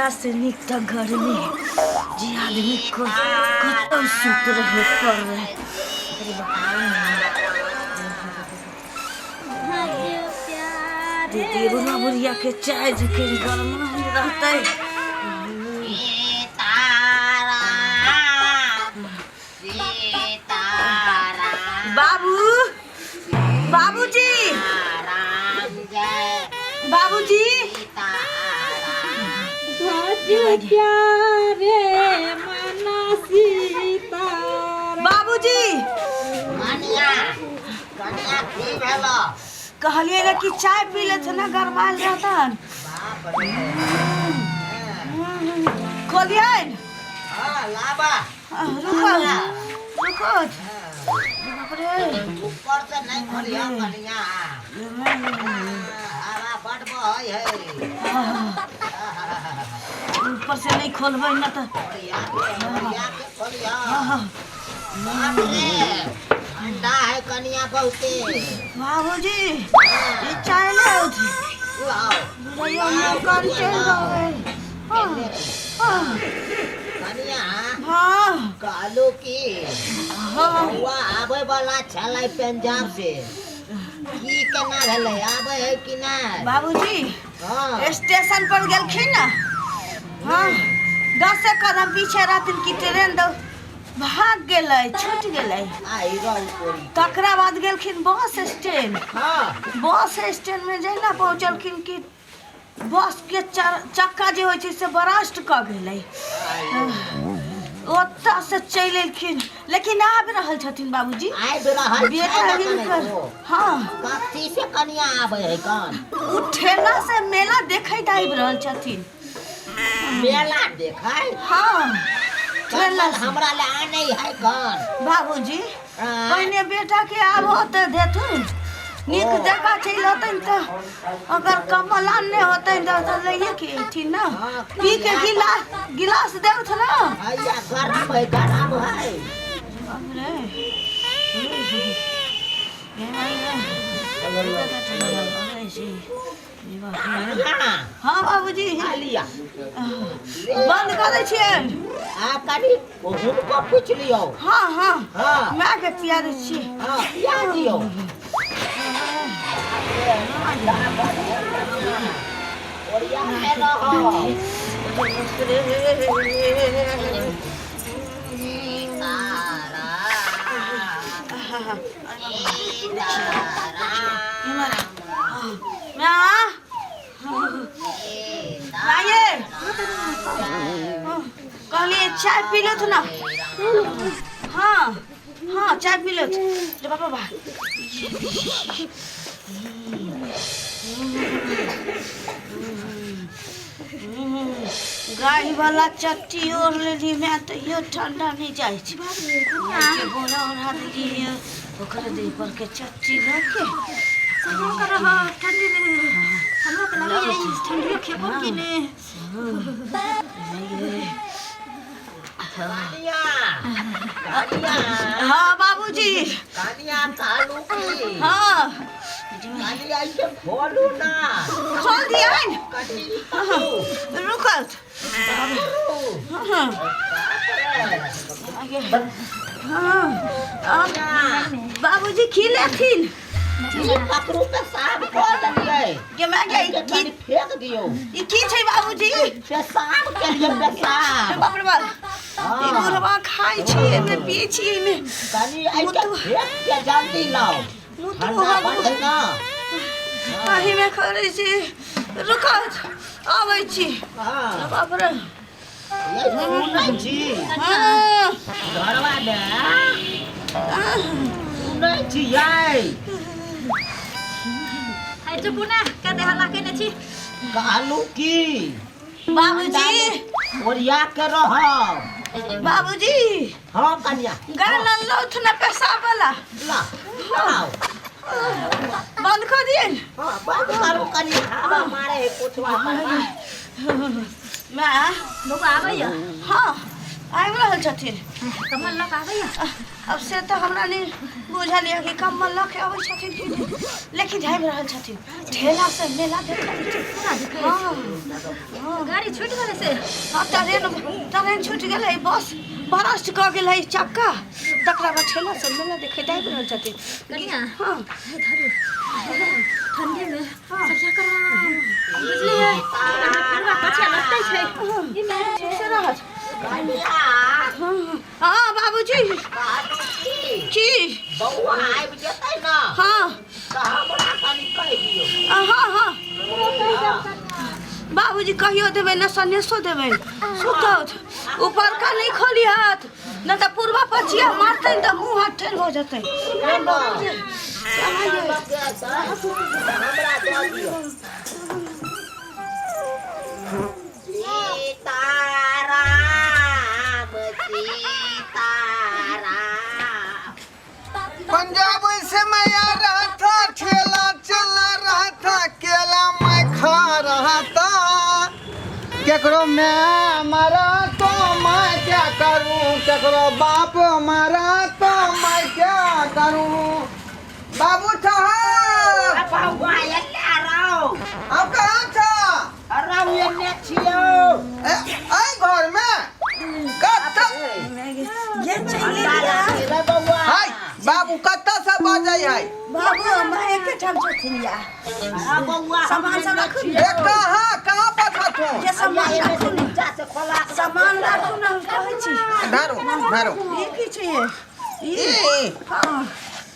एकरा से निक त घर में जे आदमी को कतौ सुत रहे पर रहे। दीदी बुढ़ा बुढ़िया के चाय जके गरम नहीं रहते। बाबू बाबूजी बाबूजी बाबूजी कहलिए रे कि चाय पी ले ना गरमाल रहतन। खोलिए रुको रुको ऊपर से नहीं खोलिया कनिया हवा बड़ बहय है ऊपर से नहीं खोलबै ना त खोलिया के खोलिया बाप रे ठंडा है कनिया बहुते। बाबूजी ये चाय ले उठी लाओ भैया हम कर चल गए। कनिया हां कालू की हुआ आबे वाला छलै पंजाब से की केना भेलै आबे है कि नहीं? बाबूजी हां स्टेशन पर गेलखिन ना। हां 10 कदम पीछे रहथिन कि ट्रेन दो भाग गेलै छूट गेलै। आई रौ कोरी तकरा बाद गेलखिन बस स्टैंड। हां बस स्टैंड में जहिना पहुंचलखिन कि बस के चक्का जे होइ छै से बरस्ट क गेलै। ओत्ता से चल एलखिन लेकिन आब रहल छथिन बाबूजी। आबि रहल बेटा हिनकर। हाँ कथी से कनिया आबे है कौन? उ ठेला से मेला देखैत आबि रहल छथिन। मेला देखाय हाँ ठेला हमरा ले आनै है कौन? बाबूजी पहिने बेटा के आब होते देथुन निक जगह चल होतन त अगर कमलान ने होतन त लइए के थी ना पी के गिलास देउथ ना। भैया गरम है गरम है। अरे हाँ बाबूजी लिया बंद कर दै छियै। आ कनी हुनको पूछ लियो। हाँ हाँ हाँ मैं के पिया दै छियै। हां पिया दियो। ओरिया है ना हो कहलिए चाय पी लो ना। हाँ हाँ चाय पी लो बाबा बा गाड़ी वाला चट्टी ओढ़ लेली मैं तो यो ठंडा नहीं जाए के बोरा ओढ़ा देली ओकरे देह पर के चट्टी लगे ठंडी में हमरा तो लगे ठंडी खेबो कि ने। कनिया कनिया हाँ बाबूजी कनिया कालू की हाँ कनिया इसे खोलू ना खोल दिया रुकत। बाबूजी खिलेथिन पकड़ू पे साफ कर दिए के मैं गई की फेंक दियो। ई की छै बाबूजी? पेशाब के लिए पेशाब बाप रे बाप ई बुढ़वा खाइ छी एमे पी छी एमे कनी आई के फेंक के जल्दी लाओ ठंडा पड़े ना। काहे में करे छी रुकत आबै छी। हां बाप रे ये सुनै छी हां घरवा दे सुनै छी आई आई चुपुना के देहला के ने छी कालू की बाबूजी ओरिया के रहो बाबूजी हां कन्या गालन लौथ ना पेशाब वाला ला लाओ बंद कर दिए। हां बंद करू कन्या हवा मारे है कोठवा पर मैं लोग आबै या हाँ आबि रहल छथिन। कमल लग आबैया। अब से तो हमरा नहीं बुझल है कि कमल लऽ के आबै छथिन कि नहीं, लेकिन आबि रहल छथिन। ठेला से मेला देखै छै। हाँ गाड़ी छूट गेलै से। हाँ ट्रेन छूट गेलै, बस बरस्ट कऽ गेलै चक्का, तकरा बाद ठेला से मेला देखै आबि रहल छथिन। कनिया हाँ धरू ठंडी में सजा करा बुझलिए पूरा पछा लगतै छै। ई मेरे से रहत। हाँ बाबूजी की बौआ आबि जेतै न हाँ तऽ हमरा कनि कहि दियौ। हाँ बाबूजी कहियो देबै न सनेसो देबै सुतौत ऊपर का नहीं खोली हाथ न तो पूर्वा पछिया मारतै त मुंह हाथ टेढ़ हो जतै। हमरा दऽ दियौ। पंजाब से मैं आ रहा था, ठेला चला रहा था, केला मैं खा रहा था। केकरो मैं मारा तो मैं क्या करूं, केकरो बाप मारा तो मैं क्या करूं। बाबू साहब बौआ एले रहो। आप कहाँ था? रहो एने छियौ। आई घर में कत ये चाहिए बौआ हाय बाबू कत से बजै है? बाबू मैं एके ठाम छथिन या बौआ सामान सब रखू ए कहाँ पर था तू? ये सामान रखू न, नीचा से खोला के सामान रखू न, हम कहै छी। धरू ये की छियै? ई हाँ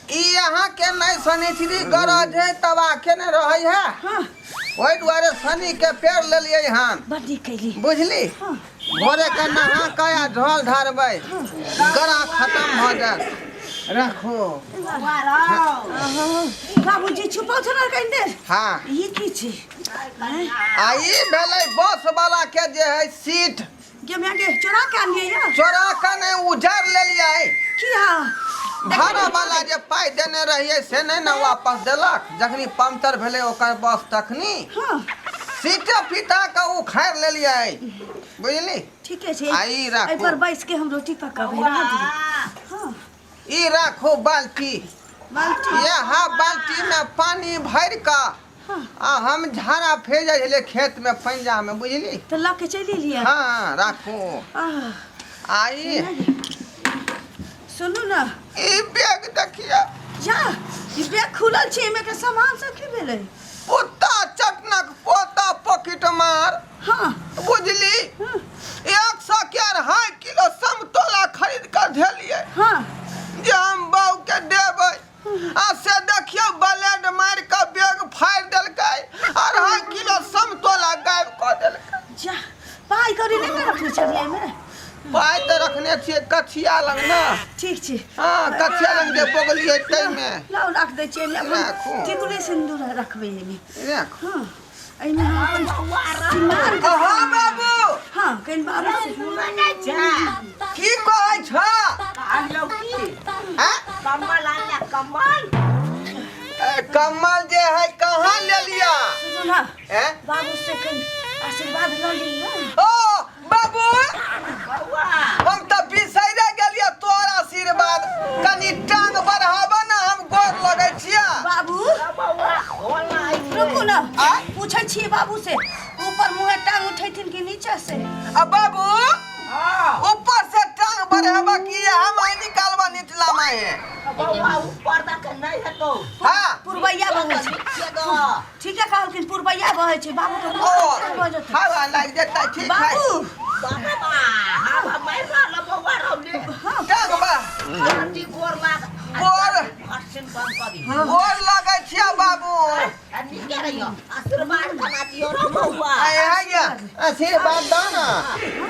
ई यहाँ के नहीं शनिचरी गरज है तबा के नहीं रही है। हाँ वही द्वारे शनि के पेड़ ले लिए हम, बड्डी कैली। बुझली? हाँ भोरे के नहा कया ढोल ढारबै, गरा खत्म हो जाए। रखो बौआ रहो। बाबूजी छुपौ छ न कहि दे। हाँ ये की छी? आई भेलै बस वाला के जे है सीट, जे मैं के चोरा के आनिए या चोरा के नहीं उजार ले लिया। किया भाड़ा वाला जे पाई देने रहिए से नहीं ना वापस देलक, जखनी पंक्चर भेले ओकर बस तखनी हाँ सीटे पिता का उखाड़ ले लिया। बुझली? ठीके छै। आई राखू। एहि पर बैस के हम रोटी पकाबै रह दियौ। हाँ ई राखो बाल्टी, बाल्टी यहाँ बाल्टी में पानी भर का हाँ आ हम झाड़ा भेज दिले खेत में पंजा में, बुझली? तो ला के चली लिया। हाँ राखो। आई सुनू न, ई बैग देखिए, जा ई बैग खुलल छै, एमे के सामान सब की भेलै? पोता चटनक पोता पॉकेट मार, हाँ बुझली? हाँ 100 किलो समतोला खरीद कर धेलिए हाँ जे हम बाऊ के देबै। आ से देखियो ब्लेड मार के बैग फाड़ देलकै, 2.5 किलो समतोला गायब कर देलकै। जा पाई करी नहीं रखने छलिए में। पाई तो रखने छियै कछिया लग ना। ठीक छै। हाँ कछिया लग जे बगलिए तै में लाओ रख दे छै एमे। राखू। टिकुली सिंदूर रखबै एमे। राख। हाँ एमे हम अपन सिंगार के हाँ बाबू हाँ कहीं बाबू से मने जा की कहै छ? आलो की हैं? कमल आला कमल। कमल जे है कहाँ ले लिया? सुनू ना हैं? बाबू से कहीं आशीर्वाद ल ली ना। ओ बाबू बौआ हम तो बिसैरे गेलिए तोर आशीर्वाद, कनी टांग बढ़ाबा ना, हम गोर लगै छिया। बाबू बौआ होला रुकू ना, आय? पूछै छियै बाबू से ऊपर मुँह टांग उठेथिन कि नीचे से? अब बाबू ऊपर से टांग बढ़ाबा की हम आई निकालबा निचला में है। बौआ ऊपर तक नहीं हेतो। हाँ पुरबैया बहै छै। नीचे दो। ठीक है कहलखिन पुरबैया बहै छै, बाबू के और मुँह हो जेतै। हवा लग जेतै, ठीक है? बाबू बाबा हम मैला ल बौआ रहले। टांग बा आंटी गोर लाग। गोर हसन बंद कर दी। गोर लगै छिया बाबू। अन्नी के रहियो आशीर्वाद कना दियो रे बौआ। आय हैया आशीर्वाद दो ना।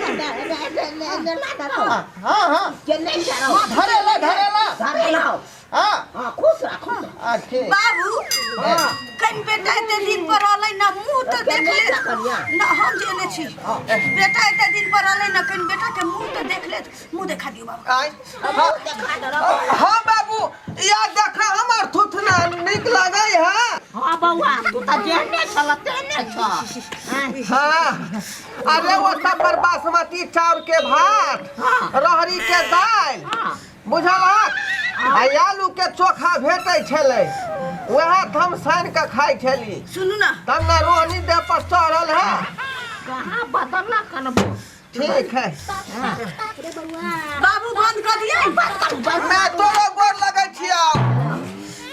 ने ला दो। हाँ हाँ जे नहीं करो। धरेला धरे लो। हाँ हां खुश रह खुश रह। ठीक। बाबू कहीं बेटा एते दिन पर रहलै ना, मुँह तो देख ले ना। हम जेने छी बेटा एते दिन पर रहलै ना, कहीं बेटा के मुँह तो देख ले। मुँह देखा दियो बाबू। आय हाँ देखा दो रे। हाँ बाबू या देखा हमार थुथना निक लागै है। हाँ बउआ तू तो जेने चल तेने छ हाँ अरे वो सब पर बासमती चाउर के भात रहरी के दाल बुझलक आलू के चोखा भेटै छलै वह हम सान के खाई छली। सुनू ना तब ना रोहनी देह पर चढ़ल है। कहाँ बदलना कनबो ठीक है बाबू बंद कर दिए मैं तोरो गोर लगै छियौ।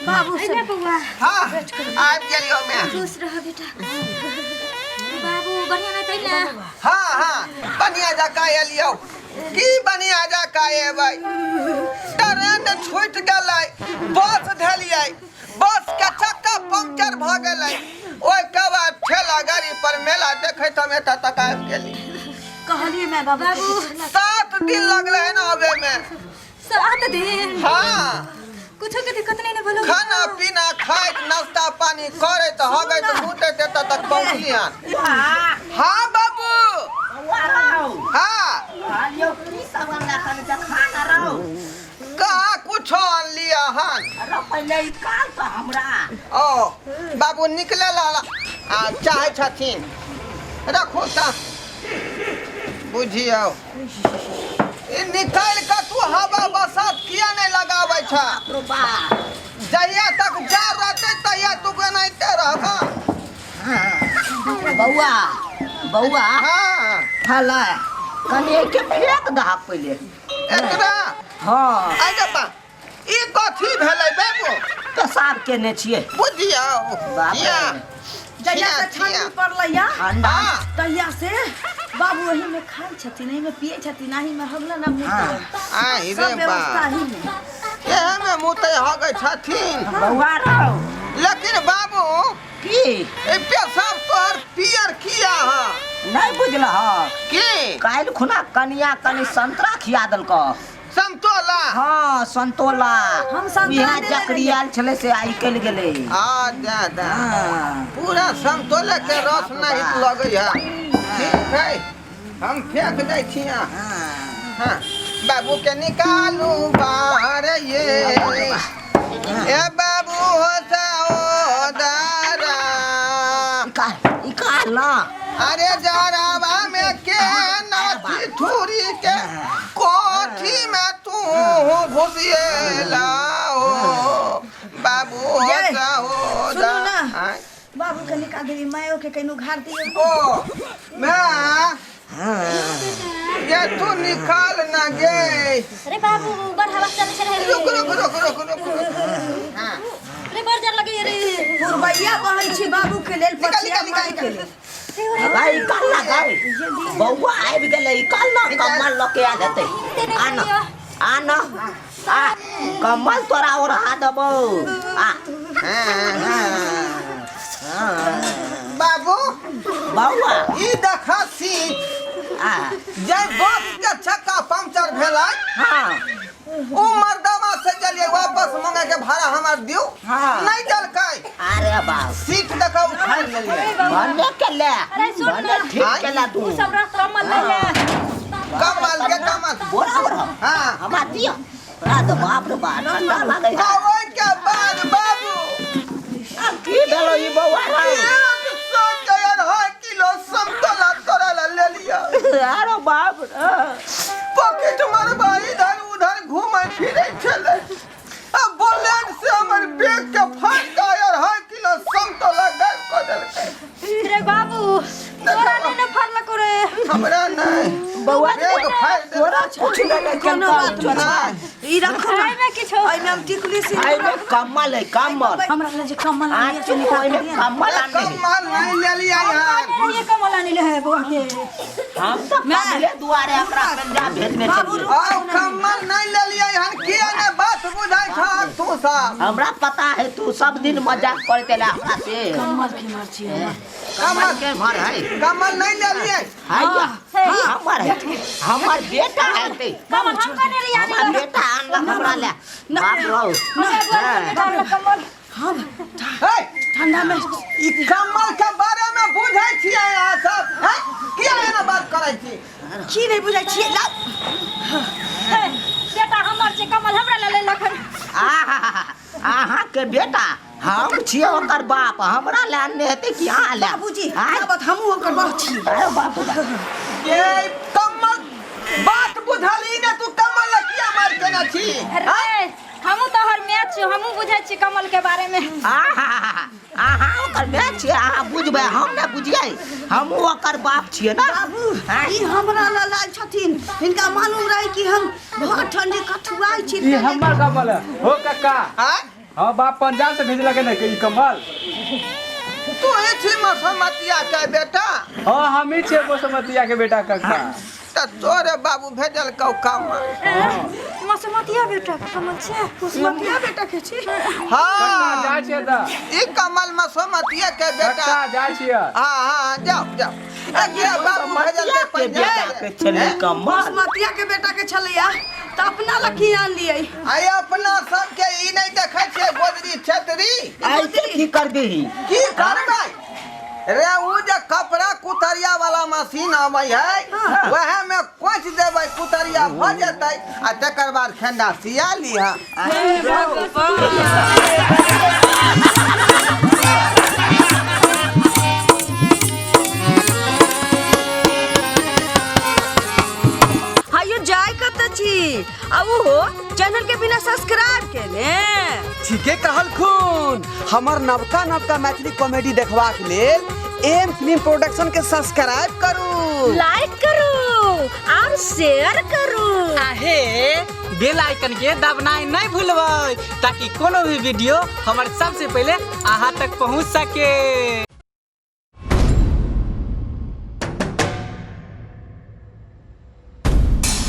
बाबू अरे बउआ हाँ आबि गेलियो मैं। खुश रह बेटा बाबू बढ़िया नहीं तै ना हाँ हाँ बढ़िया जका एलियो की बढ़िया जका एबै ट्रेन छूट गेलै बस धेलियै बस के चक्का पंक्चर भ गेलै ओइ के बाद ठेला गाड़ी पर मेला देखैत हम एतऽ तक आबि गेली। कहलिए मैं बाबू 7 दिन लगले है ना आवे में। 7 दिन हाँ कुछ के दिक्कत नहीं ना बोलो खाना पीना खाइत नाश्ता पानी करैत हगैत मुतैत एतऽ तक पहुँचलियन। हाँ बाबू हाँ खालियो की सब अंडा खाने से खाना रहो कहाँ कुछो अनलिया हन। अरे पहले काल तो हमरा ओ बाबू निकले ला चाहे छथिन रखो त बुझियो निकल के तू हवा बसात किया नहीं लगाबै छ रुबा जहिया तक जा रहते तहिया तू गनाइते रहबा। बउआ बउआ हाँ हला कने के फेंक दहा पहले एकरा हाँ आगे बा ई कथी भेलै बाबू पेशाब केने छियै बुझियो बाप रे। या जहिया से ठंडी पड़लैया अंडा तहिया से बाबू वही में खाई छथिन एही में पिए छथिन एही में हगला ना मुंह आई रे सब बा व्यवस्था ही में एहे में मुतै हगै छथिन। बउआ रहो लेकिन बाबू की ए पेशाब तोहर पियर किया है नहीं बुझल ह की काल खुना कनिया कनी संतरा खिया देलको समतोला हाँ संतोला हम संतरा बिहार देले चक्री आयल छले से आई कल गेले आ दादा हाँ पूरा समतोले के रस नहीं लगे है। ठीक है हम फेंक दै छियै। हाँ बाबू के निकालू बाहर ये ए बाबू हो जाओ दारा इकाल ना अरे जरावा में के नाची थूरी के कोठी में तू घुसिएला हो बाबू हो ये, जाओ सुनू ना। आय, बाबू के निकाल देवी मायो के कहीं घाट दियो ओ मैं ये तू निकाल ना गे अरे बाबू बढ़ावा चले चले रुक रुक रुक रुक रुक रुक। हाँ अरे बढ़ जा लगे रे पुरबैया कहै छी बाबू के लेल निकाल पछिया निकाल माय निकाल के निकाल। लेल भाई इकाल ना गाय बउआ आबि गेले इकाल ना कमल लके आ देते आना आ कमल तोरा और हाथ दबो आ बाबू बउआ ई देखा सी आ जब बस के चक्का पंक्चर भेलै हाँ उ मर्दवा से चलिए वापस मांगे के भाड़ा हमार दियो हाँ। नहीं दलकै अरे बाप सीट देखा उखाड़ लेलिए भन्ने के ले सुन भन्ने ना। ठीक के ला तू सब रात कमल ले ले कमल के कमल बोरा बोरा हाँ हमा दियो रात बाप रे बाप ठंडा लागे आ ओइ के बाद बाबू आ की भेलो ई बउआ एक सौ डेढ़ किलो समतोला तोरा ले लिया अरे बाप रे पॉकेट मारबा इधर उधर घूमे फिरे चले अब बुलेट से हमर बैग के फाड़ के 1.5 किलो समतोला गायब कर देलकै। रे बाबू तोरा ने न फरल करे हमरा नहीं बउआ बैग फाड़ तोरा देलकै। कुछ नहीं कोनो बात नहीं ई रखो ना आई में किछो आई में हम टिकुली सी आई में कमल है कमल हमरा ले जे कमल आज आनिए तू से निकाल कोई के में दिया ना। कमल आने कमल नहीं ले लिया यार ये कमल आनी ले बुआ के हम तो कमले दुआरे अपना पंजाब भेजने बाबू चाहिए आओ कमल नहीं ले लिया यार किया ने बात बुझाई था तू सब हमरा पता है तू सब दिन मजाक करते ला हमरा से कमल की मर्जी है कमल के भर है कमल नहीं ले लिए हमर है हमर बेटा है ते कमल हम कने रे यानी हमर बेटा आनला हमरा ले बाप रो कमल हे ठंडा में ई कमल के बारे में बुझाई छियै यहाँ सब हैं किया एना बात करै छी की नहीं बुझाई छियै ला बेटा हमर से कमल हमरा ले लखन आहा के बेटा हम छियै ओकर बाप हमरा ले अन्ने हेतै कि अहाँ ले बाबूजी आय अब हमहू ओकर बाप छी अरे बाप ये कमल बात बुझली ने तू कमल किया मार केना छी अरे हमू तो हर मैच हमू बुझै छी कमल के बारे में अहाँ ओकर मैच छियै अहाँ बुझबै हम नहि बुझियै हमहूँ ओकर बाप छियै ने बाबू ई हमरा ला लाल छथिन हिनका मालूम रहे कि हम बहुत ठंडी कठुआई छी ई हमर कमल है हो काका हां हां बाप पंजाब से भेजलक है कि कमल तू ए छी मसमतिया के बेटा हां हम ही छे बसमतिया के बेटा काका त तोरे बाबू भेजल कौ कमल मसमतिया बेटा कमल छे मसमतिया बेटा के छी काका हां जाय छे दा ई कमल मसमतिया के बेटा काका जाय छियै हां जाओ जाओ अगे बाबू भेजल के के बेटा के छलै कमल मसमतिया के बेटा के छलैया त अपना लखी आन लियै आय अपना सब के ई नहीं देखै छै गोदरी छतरी ऐसे की कर दही की करबै रे उ जे कपड़ा कुतरिया वाला मशीन आबै है वह में कोच देबै कुतरिया भ जेतै आ तकर बाद खेंडा सिया लीहा हायो जाय कत छी अब हो चैनल के बिना सब्सक्राइब केने ठीके कहल खून हमर नवका नवका मैथिली कॉमेडी देखबाक लेल एम फिल्म प्रोडक्शन के सब्सक्राइब करू लाइक करू और शेयर करू आहे बेल आइकन के दबनाई नहीं भूलबै ताकि कोनो भी वीडियो हमारे सबसे पहले अहाँ तक पहुंच सके।